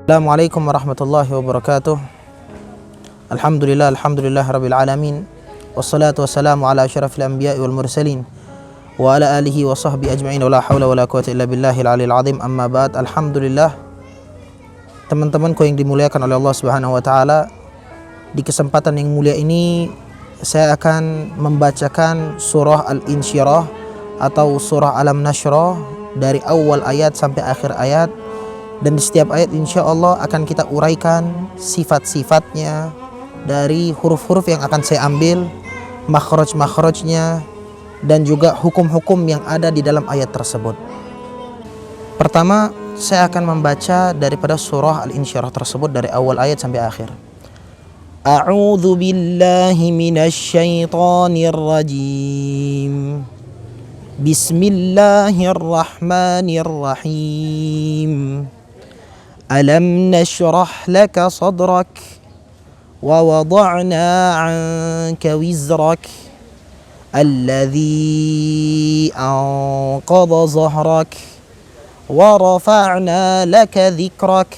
Assalamualaikum warahmatullahi wabarakatuh. Alhamdulillah rabbil alamin. Wassalatu wassalamu ala asyrafil anbiya'i wal mursalin wa ala alihi wa sahbihi ajma'in wa la hawla wa la quwwata illa billahil aliyil azim. Amma ba'd. Alhamdulillah, teman-temanku yang dimuliakan oleh Allah Subhanahu wa taala, di kesempatan yang mulia ini saya akan membacakan surah Al-Insyirah atau surah Alam Nashrah dari awal ayat sampai akhir ayat. Dan di setiap ayat insya Allah akan kita uraikan sifat-sifatnya dari huruf-huruf yang akan saya ambil, makhraj-makhrajnya, dan juga hukum-hukum yang ada di dalam ayat tersebut. Pertama, saya akan membaca daripada surah Al-Insyirah tersebut dari awal ayat sampai akhir. A'udzu billahi minasyaitonir rajim. Bismillahirrahmanirrahim. Alam nashrah laka sadrak wa wada'na 'anka wizrak alladhi anqadha zahrak wa rafa'na laka dhikrak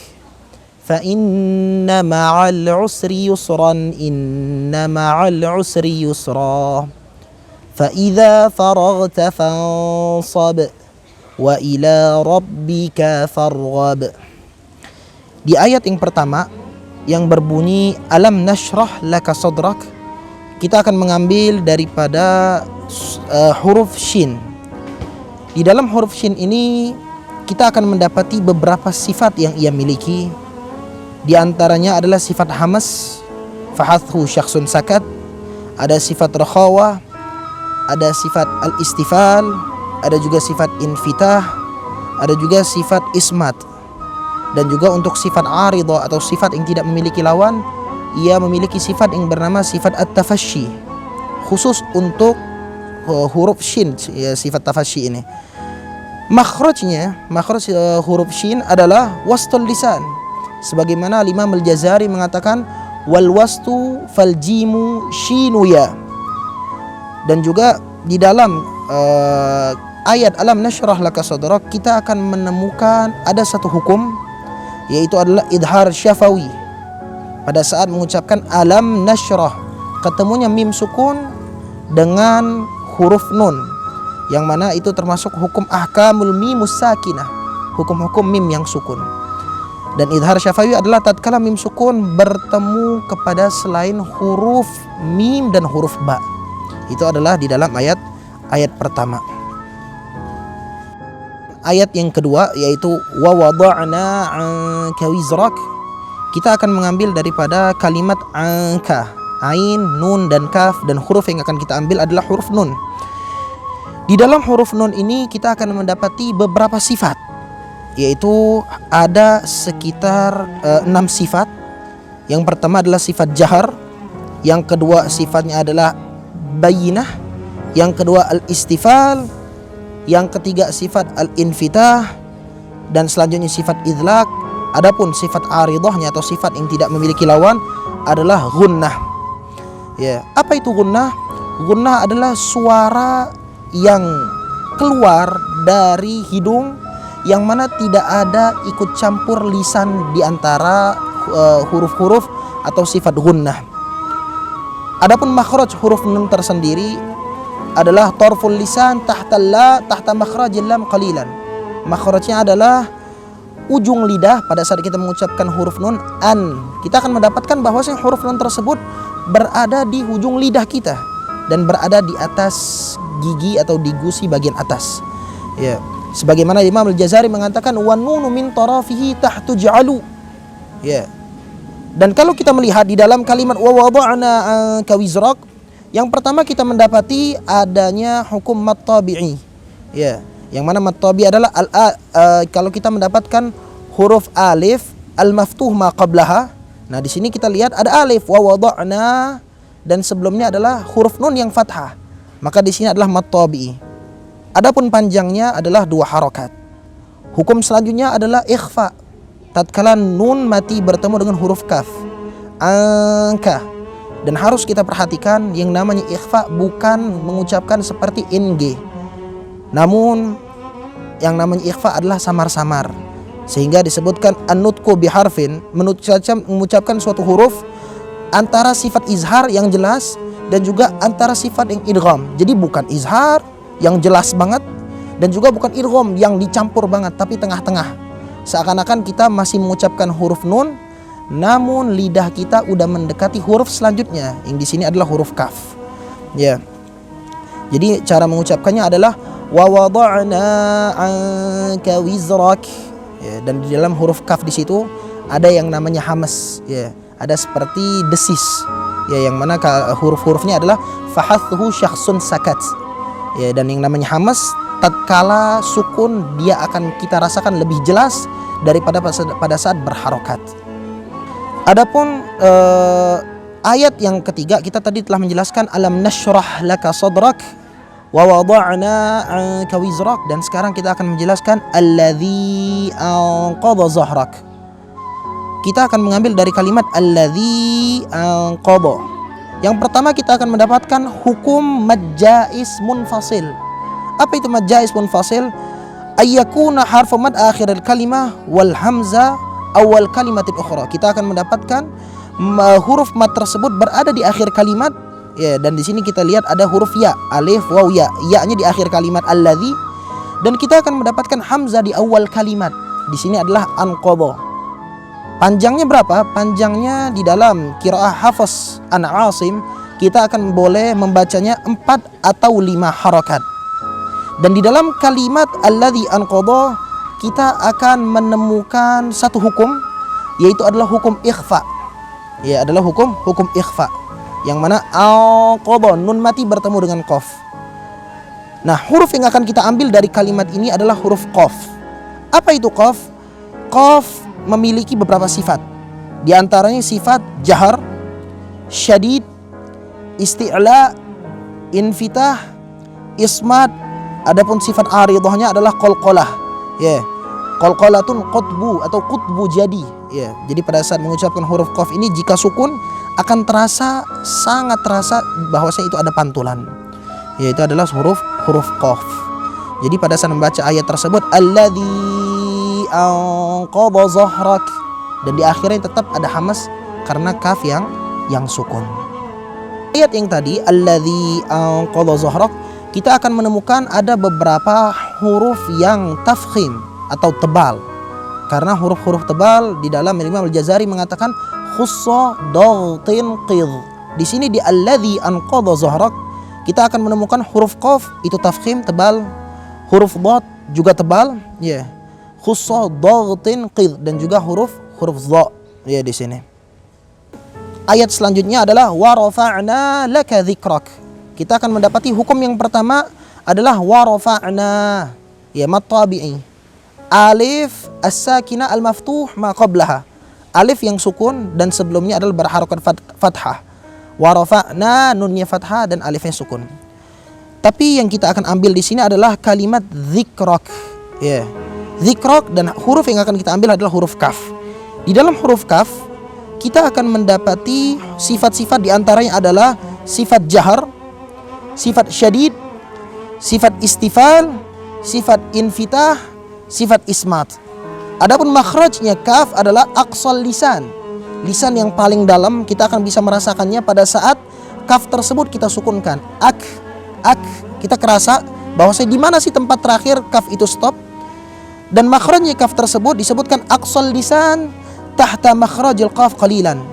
fa inna ma'al 'usri yusran inna ma'al 'usri yusra fa idza faraghta fansab wa ila rabbika farghab. Di ayat yang pertama yang berbunyi Alam nashrah laka sadrak, kita akan mengambil daripada huruf shin. Di dalam huruf shin ini kita akan mendapati beberapa sifat yang ia miliki. Di antaranya adalah sifat hamas, fahathu syakhsun sakat, ada sifat rakhawah, ada sifat al-istifal, ada juga sifat infitah, ada juga sifat ismat. Dan juga untuk sifat aridah atau sifat yang tidak memiliki lawan, ia memiliki sifat yang bernama sifat at-tafasyi, khusus untuk huruf shin, sifat tafasyi ini. Makhraj huruf shin adalah wastul lisan, sebagaimana Imam Al-Jazari mengatakan wal wastu fal jimu shinu ya. Dan juga di dalam ayat Alam nashrah laka sadrak kita akan menemukan ada satu hukum, yaitu adalah idhar syafawi. Pada saat mengucapkan alam nashrah, ketemunya mim sukun dengan huruf nun, yang mana itu termasuk hukum ahkamul mimus sakinah, hukum-hukum mim yang sukun. Dan idhar syafawi adalah tatkala mim sukun bertemu kepada selain huruf mim dan huruf ba. Itu adalah di dalam ayat pertama. Ayat yang kedua yaitu wa wada'na 'anka wizrak, kita akan mengambil daripada kalimat anka, ain, nun dan kaf, dan huruf yang akan kita ambil adalah huruf nun. Di dalam huruf nun ini kita akan mendapati beberapa sifat, yaitu ada sekitar 6 sifat. Yang pertama adalah sifat jahar, yang kedua sifatnya adalah bayinah, yang kedua al-istifal, yang ketiga sifat al-infitah, dan selanjutnya sifat idlak. Adapun sifat aridahnya atau sifat yang tidak memiliki lawan adalah gunnah. Ya, apa itu gunnah? Gunnah adalah suara yang keluar dari hidung yang mana tidak ada ikut campur lisan di antara huruf-huruf atau sifat gunnah. Adapun makhraj huruf nun tersendiri adalah tarful lisan tahta makhrajil lam qalilan. Makhrajnya adalah ujung lidah pada saat kita mengucapkan huruf nun an. Kita akan mendapatkan bahwasanya huruf nun tersebut berada di ujung lidah kita dan berada di atas gigi atau di gusi bagian atas. Ya, sebagaimana Imam Al-Jazari mengatakan wan nunu min tarafihi tahtu ja'alu. Ya. Dan kalau kita melihat di dalam kalimat wa wada'na 'anka wizrak, yang pertama kita mendapati adanya hukum mat tabi'i. Ya, yang mana mat tabi'i adalah kalau kita mendapatkan huruf alif al-maftuh ma qablaha. Nah, di sini kita lihat ada alif wa wada'na dan sebelumnya adalah huruf nun yang fathah. Maka di sini adalah mat tabi'i. Adapun panjangnya adalah 2 harakat. Hukum selanjutnya adalah ikhfa. Tatkala nun mati bertemu dengan huruf kaf. Angka. Dan harus kita perhatikan yang namanya ikhfa bukan mengucapkan seperti ing. Namun yang namanya ikhfa adalah samar-samar. Sehingga disebutkan an-nutqu biharfin, mengucapkan suatu huruf antara sifat izhar yang jelas dan juga antara sifat yang idgham. Jadi bukan izhar yang jelas banget dan juga bukan idgham yang dicampur banget, tapi tengah-tengah. Seakan-akan kita masih mengucapkan huruf nun, namun lidah kita udah mendekati huruf selanjutnya, yang di sini adalah huruf kaf. Ya. Jadi cara mengucapkannya adalah wa wada'na 'anka wizrak. Ya, dan di dalam huruf kaf di situ ada yang namanya hamas, ya. Ada seperti desis, ya, yang mana huruf-hurufnya adalah fahathu syakhsun sakat. Ya, dan yang namanya hamas tatkala sukun dia akan kita rasakan lebih jelas daripada pada saat berharokat. Adapun ayat yang ketiga, kita tadi telah menjelaskan alam nashrah laka sadrak wa wada'na 'anka wizrak, dan sekarang kita akan menjelaskan alladzi anqadha zahrak. Kita akan mengambil dari kalimat alladzi anqadha. Yang pertama kita akan mendapatkan hukum mad jaiz munfasil. Apa itu mad jaiz munfasil? Ayyakuna harfu mad akhir al-kalimah wal hamzah awal kalimatin ukhra. Kita akan mendapatkan huruf mad tersebut berada di akhir kalimat, ya, dan di sini kita lihat ada huruf ya, alif, waw, ya. Ya-nya di akhir kalimat alladzi, dan kita akan mendapatkan hamzah di awal kalimat. Di sini adalah anqadha. Panjangnya berapa? Panjangnya di dalam qiraah Hafs an Asim kita akan boleh membacanya 4 atau 5 harakat. Dan di dalam kalimat alladzi anqadha kita akan menemukan satu hukum, yaitu adalah hukum ikhfa. Ya, adalah hukum ikhfa, yang mana anqadha, nun mati bertemu dengan qaf. Nah, huruf yang akan kita ambil dari kalimat ini adalah huruf qaf. Apa itu qaf? Qaf memiliki beberapa sifat. Di antaranya sifat jahar, syadid, isti'la, infitah, ismat. Adapun sifat aridhahnya adalah qalqalah. Ya, qalqalatun qutbu atau qutbu jadi. Ya, jadi pada saat mengucapkan huruf qaf ini jika sukun akan terasa, sangat terasa bahwasanya itu ada pantulan. Yaitu adalah huruf qaf. Jadi pada saat membaca ayat tersebut alladzi anqadha zahrak, dan di akhirnya tetap ada hamas karena kaf yang sukun. Ayat yang tadi alladzi anqadha zahrak, kita akan menemukan ada beberapa huruf yang tafkhim atau tebal. Karena huruf-huruf tebal di dalam Imam Al-Jazari mengatakan khussa dagtin qidh. Di sini di alladzi anqadha zahrak kita akan menemukan huruf qaf itu tafkhim tebal, huruf dhad juga tebal, ya. Khussa dagtin qidh, dan juga huruf dha, ya, di sini. Ayat selanjutnya adalah wa rafa'na laka dzikrak. Kita akan mendapati hukum yang pertama adalah wa rafa'na, ya, mad tabi'i. Alif as-sakinah al-maftuh ma qablaha. Alif yang sukun dan sebelumnya adalah berharokat fathah. Wa rafa'na, nunnya fathah dan alifnya sukun. Tapi yang kita akan ambil di sini adalah kalimat dzikrak, ya. Dzikrak, dan huruf yang akan kita ambil adalah huruf kaf. Di dalam huruf kaf kita akan mendapati sifat-sifat diantaranya adalah sifat jahar, sifat syadid, sifat istifal, sifat infitah, sifat ismat. Adapun makhrajnya kaf adalah aqsal lisan. Lisan yang paling dalam kita akan bisa merasakannya pada saat kaf tersebut kita sukunkan. Ak, kita kerasa bahwasanya di mana sih tempat terakhir kaf itu stop. Dan makhrajnya kaf tersebut disebutkan aqsal lisan tahta makhrajil qaf qalilan.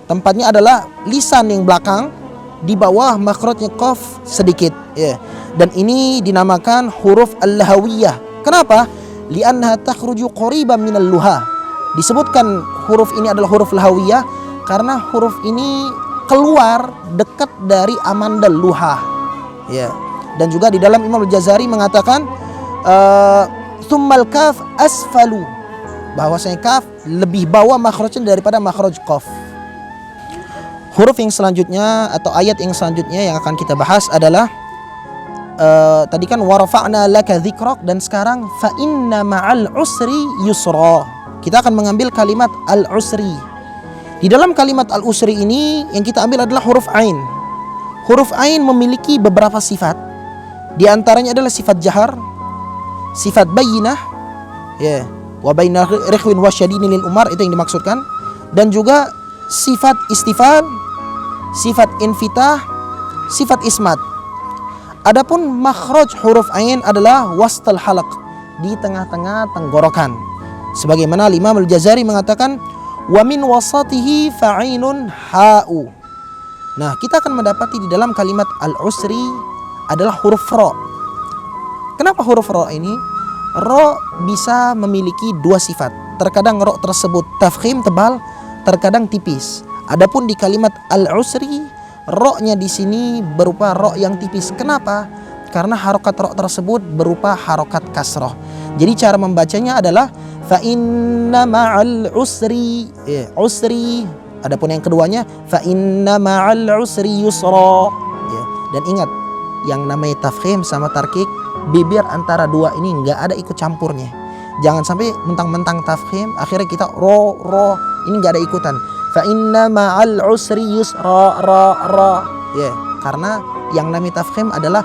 Tempatnya adalah lisan yang belakang di bawah makhrajnya qaf sedikit, ya. Dan ini dinamakan huruf al-lahawiyah. Kenapa? Li'annaha takhruju qariban minal luha. Disebutkan huruf ini adalah huruf lahawiyah karena huruf ini keluar dekat dari amandal luha, ya. Dan juga di dalam Imam Al-Jazari mengatakan tsummal kaf asfalu, bahwasanya kaf lebih bawah makhrajnya daripada makhraj qaf. Huruf yang selanjutnya atau ayat yang selanjutnya yang akan kita bahas adalah tadi kan wa rafa'na laka dzikrak, dan sekarang fa inna ma'al usri yusra. Kita akan mengambil kalimat al-usri. Di dalam kalimat al-usri ini yang kita ambil adalah huruf ain. Huruf ain memiliki beberapa sifat. Di antaranya adalah sifat jahar, sifat bayyinah, ya. wa baina rikhwin wasyadini lil umar, itu yang dimaksudkan. Dan juga sifat istifal, sifat infitah, sifat ismat. Adapun makhraj huruf ain adalah wastal halaq, di tengah-tengah tenggorokan. Sebagaimana Imam Al-Jazari mengatakan wa min wasatihi fa'inun ha'u. Nah, kita akan mendapati di dalam kalimat al-usri adalah huruf ro. Kenapa huruf ro ini? Ro bisa memiliki dua sifat. Terkadang ro tersebut tafkhim tebal, terkadang tipis. Adapun di kalimat al-usri, ro-nya di sini berupa ro yang tipis. Kenapa? Karena harokat ro tersebut berupa harokat kasroh. Jadi cara membacanya adalah fa inna ma'al usri, usri. Adapun yang keduanya fa inna ma'al usri yusra. Dan ingat, yang namanya tafkhim sama tarkik, bibir antara dua ini nggak ada ikut campurnya. Jangan sampai mentang-mentang tafkhim akhirnya kita ro, ini nggak ada ikutan. Fa inna ma'al usri yusra, ra. Karena yang namanya tafkhim adalah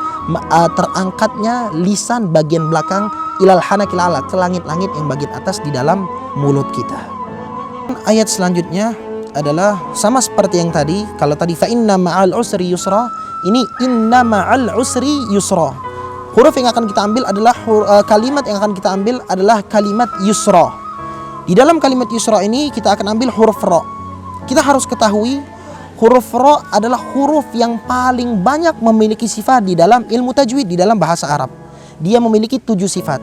terangkatnya lisan bagian belakang ilal hanakil ala, ke langit-langit yang bagian atas di dalam mulut kita. Ayat selanjutnya adalah sama seperti yang tadi. Kalau tadi fa inna ma'al usri yusra, ini inna ma'al usri yusra. Huruf yang akan kita ambil adalah kalimat yang akan kita ambil adalah kalimat yusra. Di dalam kalimat yusra ini kita akan ambil huruf ro. Kita harus ketahui huruf ro adalah huruf yang paling banyak memiliki sifat di dalam ilmu tajwid, di dalam bahasa Arab. Dia memiliki 7 sifat.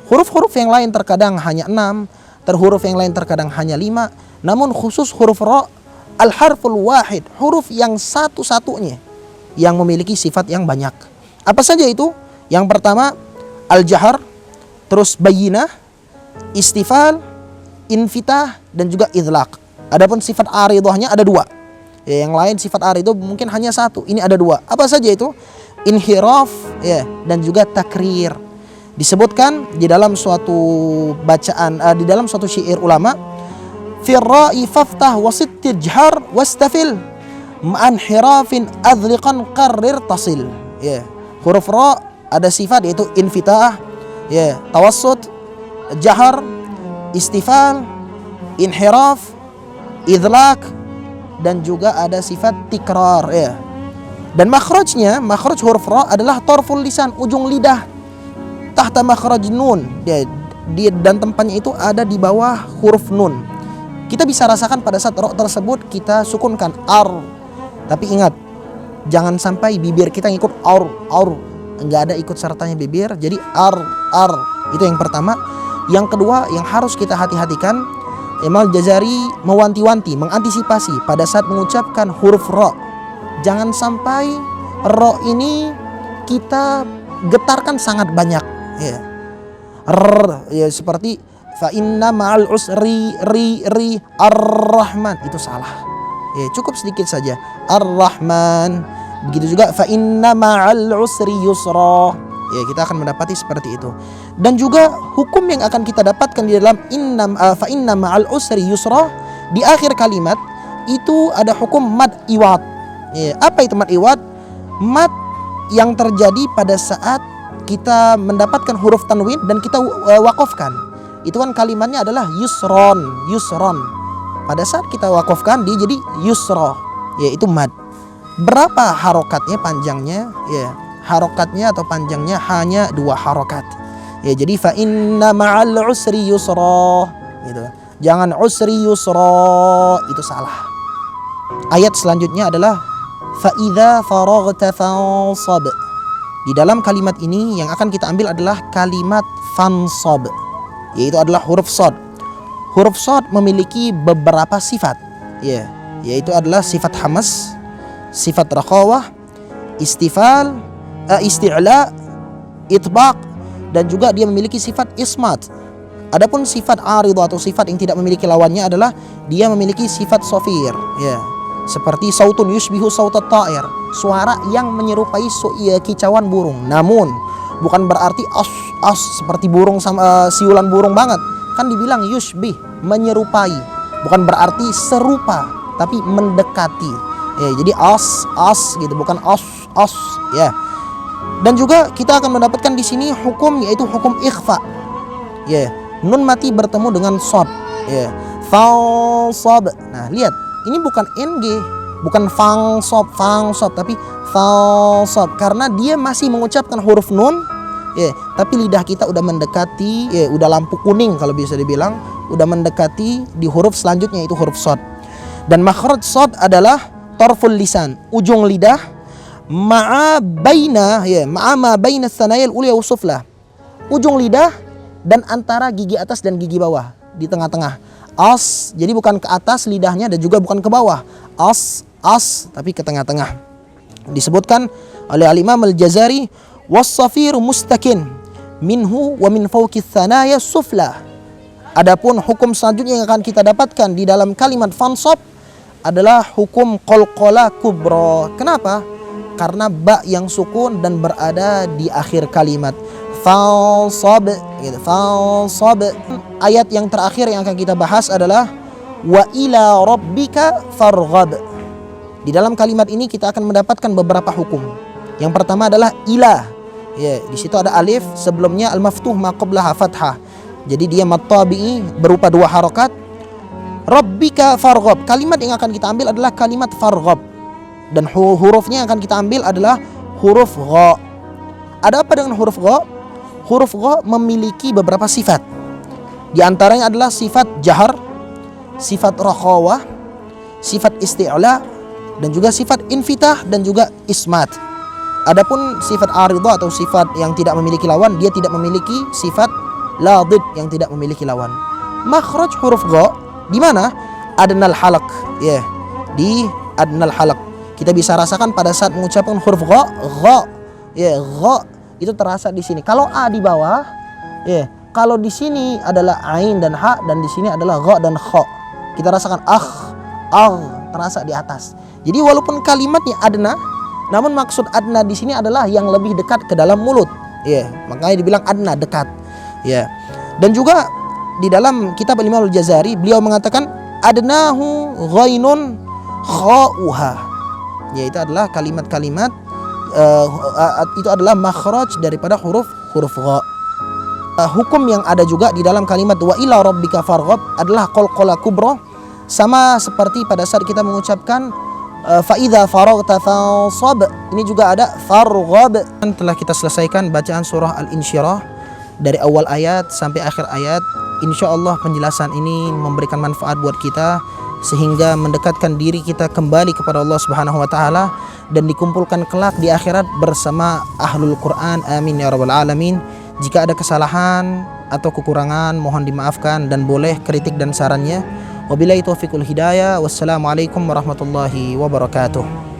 Huruf-huruf yang lain terkadang hanya 6, huruf yang lain terkadang hanya 5. Namun khusus huruf ro, al-harful wahid, huruf yang satu-satunya yang memiliki sifat yang banyak. Apa saja itu? Yang pertama al-jahar, terus bayyinah, istifal, infitah, dan juga idlaq. Adapun sifat aridhahnya ada 2. Yang lain sifat aridhah mungkin hanya 1. Ini ada 2. Apa saja itu? Inhiraf, dan juga takrir. Disebutkan di dalam suatu bacaan, di dalam suatu syair ulama, firra'i faftah wasittir jhar wastafil ma'an hirafin adliqan qarrir tasil. Huruf ra ada sifat yaitu infitah, tawassut, jahar, istifal, inhiraf, idlaq, dan juga ada sifat tikrar. Dan makhrajnya, makhraj huruf ra adalah tarful lisan, ujung lidah, tahta makhraj nun. Dan tempatnya itu ada di bawah huruf nun. Kita bisa rasakan pada saat ra tersebut kita sukunkan ar. Tapi ingat, jangan sampai bibir kita ngikut ar, enggak ada ikut sertanya bibir. Jadi ar. Itu yang pertama. Yang kedua yang harus kita hati-hatikan, Imam Jazari mewanti-wanti, mengantisipasi pada saat mengucapkan huruf ra. Jangan sampai ra ini kita getarkan sangat banyak. Seperti fa inna ma'al usri ri ar-rahman, itu salah. Cukup sedikit saja ar-rahman. Begitu juga fa inna ma'al usri yusra. Kita akan mendapati seperti itu. Dan juga hukum yang akan kita dapatkan di dalam fa inna ma'al usri yusra, di akhir kalimat itu ada hukum mad iwad. Apa itu mad iwad? Mad yang terjadi pada saat kita mendapatkan huruf tanwin dan kita wakofkan. Itu kan kalimatnya adalah yusron. Pada saat kita wakofkan dia jadi yusra, itu mad. Berapa harokatnya, panjangnya? Harokatnya atau panjangnya hanya 2 harokat. Jadi fa inna ma'al usri yusra, gitu. Jangan usri yusra, itu salah. Ayat selanjutnya adalah fa idza faraghta fansab. Di dalam kalimat ini yang akan kita ambil adalah kalimat fansab, yaitu adalah huruf shad. Huruf shad memiliki beberapa sifat, yaitu adalah sifat hamas, sifat rakhawah, istifal, isti'la, itbaq, dan juga dia memiliki sifat ismat. Adapun sifat aridhah atau sifat yang tidak memiliki lawannya adalah dia memiliki sifat sofir, seperti sautun yushbihu sautat ta'ir, suara yang menyerupai kicauan burung. Namun bukan berarti as seperti burung sama siulan burung banget. Kan dibilang yushbih, menyerupai. Bukan berarti serupa, tapi mendekati. Jadi as gitu, bukan as. Dan juga kita akan mendapatkan di sini hukum, yaitu hukum ikhfa. nun mati bertemu dengan shad, ya. Falsab. Nah, lihat, ini bukan ng, bukan fangsob, tapi falsab, karena dia masih mengucapkan huruf nun, ya, tapi lidah kita udah mendekati, ya, udah lampu kuning kalau bisa dibilang, udah mendekati di huruf selanjutnya, itu huruf shad. Dan makhraj shad adalah tarful lisan, ujung lidah, ma'a ma baina tsanayal ulya wa sufla, ujung lidah dan antara gigi atas dan gigi bawah, di tengah-tengah. Jadi bukan ke atas lidahnya dan juga bukan ke bawah. Tapi ke tengah-tengah. Disebutkan oleh Al-Imam Al-Jazari, was-safiru mustakin minhu wa min fawqi tsanaya sufla. Adapun hukum selanjutnya yang akan kita dapatkan di dalam kalimat fansab adalah hukum qalqalah kubra. Kenapa? Karena ba yang sukun dan berada di akhir kalimat. Falsab, gitu. Falsab. Ayat yang terakhir yang akan kita bahas adalah wa ila rabbika farghab. Di dalam kalimat ini kita akan mendapatkan beberapa hukum. Yang pertama adalah ila. Ya, di situ ada alif, sebelumnya al-maftuh ma qablaha fathah. Jadi dia mad tabi'i berupa 2 harokat. Rabbika farghab. Kalimat yang akan kita ambil adalah kalimat farghab. Dan hurufnya yang akan kita ambil adalah huruf gha. Ada apa dengan huruf gha? Huruf gha memiliki beberapa sifat. Di antaranya adalah sifat jahar, sifat rakhawah, sifat isti'la, dan juga sifat infitah dan juga ismat. Adapun sifat aridha atau sifat yang tidak memiliki lawan, dia tidak memiliki sifat ladid yang tidak memiliki lawan. Makhraj huruf gha di mana? Adnal halaq, ya, di adnal halaq. Kita bisa rasakan pada saat mengucapkan huruf gha, ya, gha itu terasa di sini. Kalau a di bawah, ya. Kalau di sini adalah ain dan ha, dan di sini adalah gha dan kha. Kita rasakan terasa di atas. Jadi walaupun kalimatnya adna, namun maksud adna di sini adalah yang lebih dekat ke dalam mulut. Ya, makanya dibilang adna, dekat. Ya. Dan juga di dalam kitab Al-Imam Al-Jazari beliau mengatakan adnahu ghainun kha'uha. Ya, itu adalah kalimat-kalimat itu adalah makhraj daripada huruf gha. Hukum yang ada juga di dalam kalimat wa ila rabbika farghab adalah qalqalah kubra, sama seperti pada saat kita mengucapkan fa idza faraghta fansab, ini juga ada farghab. Telah kita selesaikan bacaan surah Al-Insyirah dari awal ayat sampai akhir ayat. Insyaallah penjelasan ini memberikan manfaat buat kita sehingga mendekatkan diri kita kembali kepada Allah Subhanahu wa taala dan dikumpulkan kelak di akhirat bersama ahlul Quran. Amin ya rabbal alamin. Jika ada kesalahan atau kekurangan mohon dimaafkan dan boleh kritik dan sarannya. Wabillahi taufiqul hidayah. Wassalamualaikum warahmatullahi wabarakatuh.